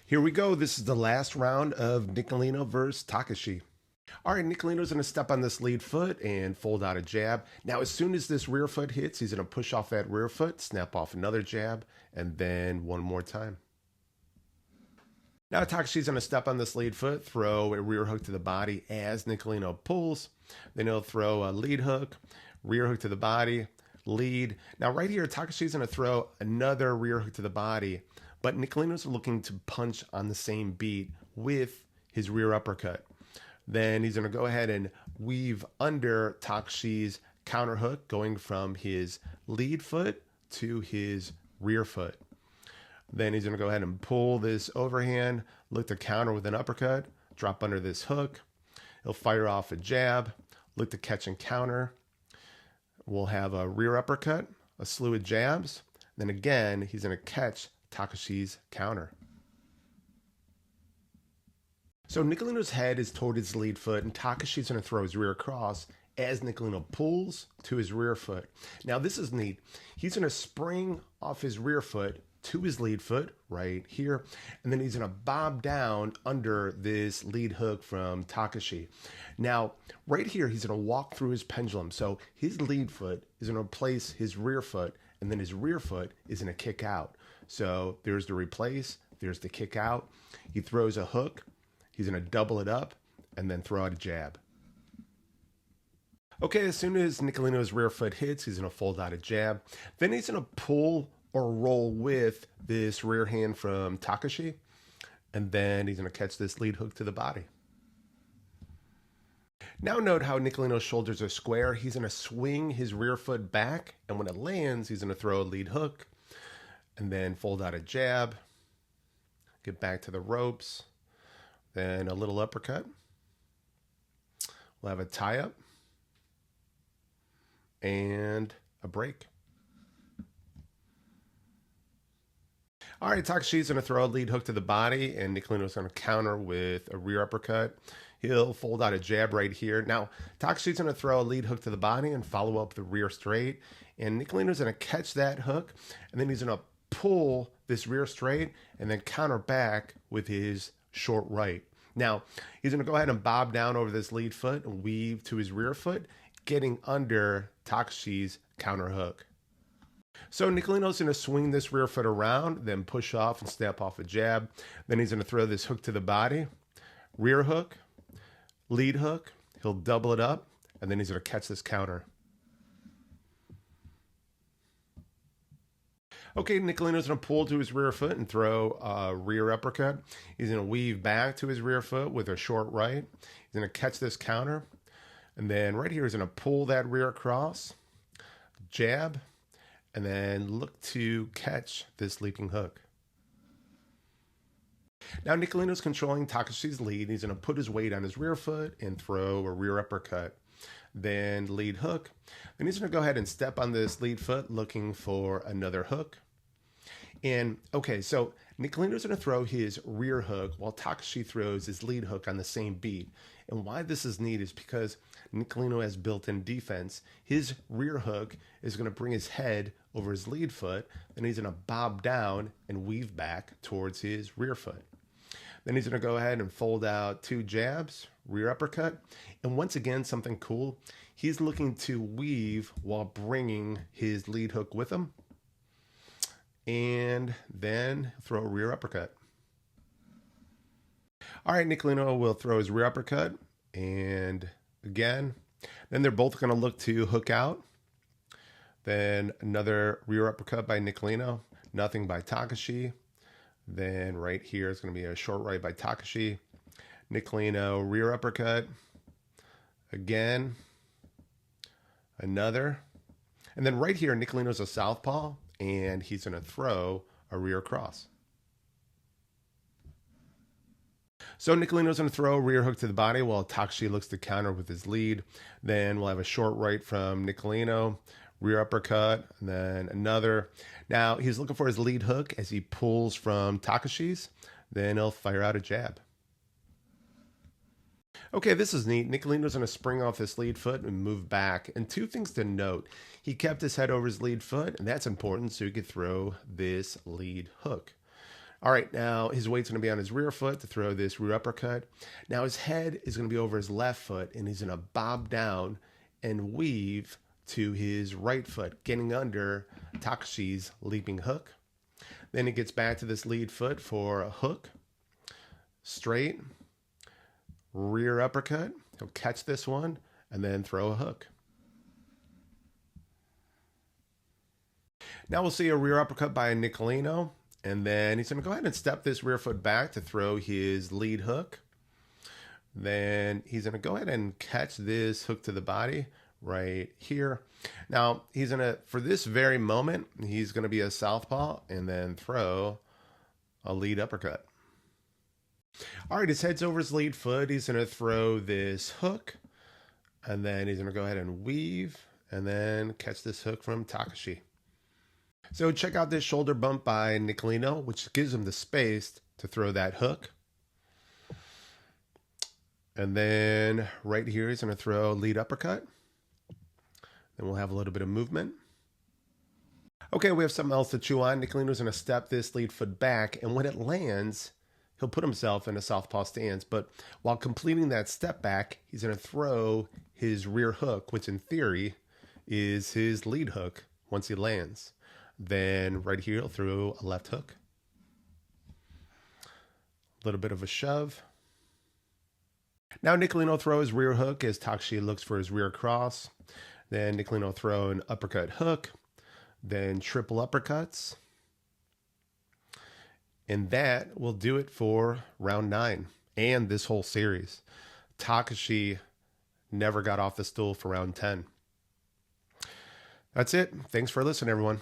Here we go. This is the last round of Nicolino versus Takeshi. All right, Nicolino's going to step on this lead foot and fold out a jab. Now, as soon as this rear foot hits, he's going to push off that rear foot, snap off another jab, and then one more time. Now, Takeshi's going to step on this lead foot, throw a rear hook to the body as Nicolino pulls. Then he'll throw a lead hook, rear hook to the body, lead. Now, right here, Takeshi's going to throw another rear hook to the body, but Nicolino's looking to punch on the same beat with his rear uppercut. Then he's going to go ahead and weave under Takeshi's counter hook, going from his lead foot to his rear foot. Then he's going to go ahead and pull this overhand, look to counter with an uppercut, drop under this hook. He'll fire off a jab, look to catch and counter. We'll have a rear uppercut, a slew of jabs. Then again, he's going to catch Takeshi's counter. So Nicolino's head is toward his lead foot, and Takeshi's going to throw his rear cross as Nicolino pulls to his rear foot. Now, this is neat. He's going to spring off his rear foot to his lead foot right here, and then he's going to bob down under this lead hook from Takeshi. Now, right here, he's going to walk through his pendulum. So his lead foot is going to replace his rear foot, and then his rear foot is going to kick out. So there's the replace, there's the kick out. He throws a hook. He's going to double it up and then throw out a jab. Okay, as soon as Nicolino's rear foot hits, he's going to fold out a jab. Then he's going to pull or roll with this rear hand from Takeshi. And then he's going to catch this lead hook to the body. Now note how Nicolino's shoulders are square. He's going to swing his rear foot back. And when it lands, he's going to throw a lead hook. And then fold out a jab. Get back to the ropes. Then a little uppercut. We'll have a tie-up. And a break. All right, Takeshi's going to throw a lead hook to the body, and Nicolino's going to counter with a rear uppercut. He'll fold out a jab right here. Now, Takeshi's going to throw a lead hook to the body and follow up the rear straight. And Nicolino's going to catch that hook, and then he's going to pull this rear straight and then counter back with his short right. Now, he's going to go ahead and bob down over this lead foot and weave to his rear foot, getting under Takeshi's counter hook. So Nicolino's going to swing this rear foot around, then push off and step off a jab. Then he's going to throw this hook to the body, rear hook, lead hook. He'll double it up, and then he's going to catch this counter. Okay, Nicolino's going to pull to his rear foot and throw a rear uppercut. He's going to weave back to his rear foot with a short right. He's going to catch this counter. And then right here, he's going to pull that rear across, jab, and then look to catch this leaping hook. Now, Nicolino's controlling Takeshi's lead. He's going to put his weight on his rear foot and throw a rear uppercut. Then lead hook. Then he's going to go ahead and step on this lead foot looking for another hook. And okay, so Nicolino's going to throw his rear hook while Takeshi throws his lead hook on the same beat. And why this is neat is because Nicolino has built-in defense. His rear hook is going to bring his head over his lead foot. Then he's going to bob down and weave back towards his rear foot. Then he's going to go ahead and fold out two jabs, rear uppercut. And once again, something cool. He's looking to weave while bringing his lead hook with him. And then throw a rear uppercut. All right, Nicolino will throw his rear uppercut. And again, then they're both going to look to hook out. Then another rear uppercut by Nicolino. Nothing by Takeshi. Then right here is going to be a short right by Takeshi. Nicolino, rear uppercut. Again. Another. And then right here, Nicolino's a southpaw. And he's going to throw a rear cross. So Nicolino's going to throw a rear hook to the body while Takeshi looks to counter with his lead. Then we'll have a short right from Nicolino, rear uppercut, and then another. Now he's looking for his lead hook as he pulls from Takeshi's. Then he'll fire out a jab. Okay, this is neat. Nicolino's going to spring off this lead foot and move back. And two things to note. He kept his head over his lead foot, and that's important so he could throw this lead hook. All right, now his weight's going to be on his rear foot to throw this rear uppercut. Now his head is going to be over his left foot, and he's going to bob down and weave to his right foot, getting under Takeshi's leaping hook. Then he gets back to this lead foot for a hook, straight, rear uppercut. He'll catch this one and then throw a hook. Now we'll see a rear uppercut by Nicolino, and then he's going to go ahead and step this rear foot back to throw his lead hook. Then he's going to go ahead and catch this hook to the body right here. Now he's going to, for this very moment, he's going to be a southpaw and then throw a lead uppercut. All right, his head's over his lead foot. He's going to throw this hook, and then he's going to go ahead and weave and then catch this hook from Takeshi. So check out this shoulder bump by Nicolino, which gives him the space to throw that hook. And then right here, he's going to throw a lead uppercut. Then we'll have a little bit of movement. Okay, we have something else to chew on. Nicolino's going to step this lead foot back, and when it lands, he'll put himself in a southpaw stance. But while completing that step back, he's going to throw his rear hook, which in theory is his lead hook once he lands. Then right here, he'll throw a left hook. A little bit of a shove. Now Nicolino throw his rear hook as Takeshi looks for his rear cross. Then Nicolino throw an uppercut hook. Then triple uppercuts. And that will do it for round 9 and this whole series. Takeshi never got off the stool for round 10. That's it. Thanks for listening, everyone.